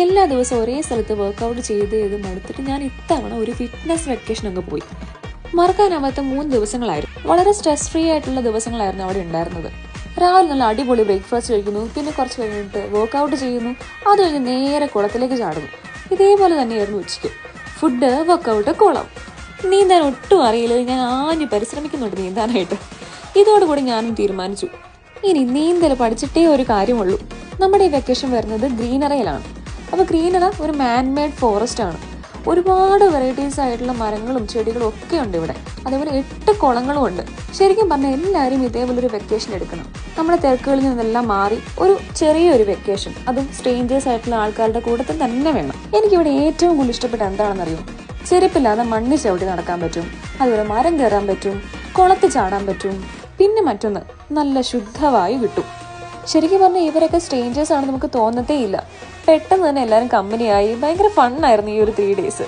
എല്ലാ ദിവസവും ഒരേ സ്ഥലത്ത് വർക്കൗട്ട് ചെയ്ത് മടുത്തിട്ട് ഞാൻ ഇത്തവണ ഒരു ഫിറ്റ്നസ് വെക്കേഷൻ അങ്ങ് പോയി. മറക്കാനാവാത്ത 3 ദിവസങ്ങളായിരുന്നു. വളരെ സ്ട്രെസ് ഫ്രീ ആയിട്ടുള്ള ദിവസങ്ങളായിരുന്നു അവിടെ ഉണ്ടായിരുന്നത്. രാവിലെ നല്ല അടിപൊളി ബ്രേക്ക്ഫാസ്റ്റ് കഴിക്കുന്നു, പിന്നെ കുറച്ച് കഴിഞ്ഞിട്ട് വർക്കൗട്ട് ചെയ്യുന്നു, അത് കഴിഞ്ഞ് നേരെ കുളത്തിലേക്ക് ചാടുന്നു. ഇതേപോലെ തന്നെയായിരുന്നു ഉച്ചയ്ക്ക്. ഫുഡ്, വർക്കൗട്ട്, കുളം. നീന്താൻ ഒട്ടും അറിയില്ല, ഞാൻ ആഞ്ഞു പരിശ്രമിക്കുന്നുണ്ട് നീന്താനായിട്ട്. ഇതോടുകൂടി ഞാനും തീരുമാനിച്ചു, ഇനി നീന്തൽ പഠിച്ചിട്ടേ ഒരു കാര്യമുള്ളൂ. നമ്മുടെ ഈ വെക്കേഷൻ വരുന്നത് ഗ്രീനറയിലാണ്. അപ്പോൾ ഗ്രീനറ ഒരു മാൻമെയ്ഡ് ഫോറസ്റ്റ് ആണ്. ഒരുപാട് വെറൈറ്റീസ് ആയിട്ടുള്ള മരങ്ങളും ചെടികളും ഒക്കെ ഉണ്ട് ഇവിടെ. അതേപോലെ 8 കുളങ്ങളും ഉണ്ട്. ശരിക്കും പറഞ്ഞാൽ എല്ലാവരും ഇതേപോലെ ഒരു വെക്കേഷൻ എടുക്കണം. നമ്മുടെ തിരക്കുകളിൽ നിന്നെല്ലാം മാറി ഒരു ചെറിയൊരു വെക്കേഷൻ, അതും സ്ട്രേഞ്ചേഴ്സ് ആയിട്ടുള്ള ആൾക്കാരുടെ കൂട്ടത്തിൽ തന്നെ വേണം. എനിക്കിവിടെ ഏറ്റവും കൂടുതൽ ഇഷ്ടപ്പെട്ട എന്താണെന്നറിയോ? ചെരുപ്പില്ലാതെ മണ്ണിൽ ചവിട്ടി നടക്കാൻ പറ്റും, അതുപോലെ മരം കയറാൻ പറ്റും, കുളത്തിൽ ചാടാൻ പറ്റും, പിന്നെ മറ്റൊന്ന് നല്ല ശുദ്ധവായു കിട്ടും. ശരിക്കും പറഞ്ഞാൽ ഇവരൊക്കെ സ്ട്രേഞ്ചേഴ്സ് ആണെന്ന് നമുക്ക് തോന്നത്തേ ഇല്ല. പെട്ടെന്ന് തന്നെ എല്ലാവരും കമ്പനിയായി ഭയങ്കര ഫണ്ണായിരുന്നു ഈ ഒരു 3 days.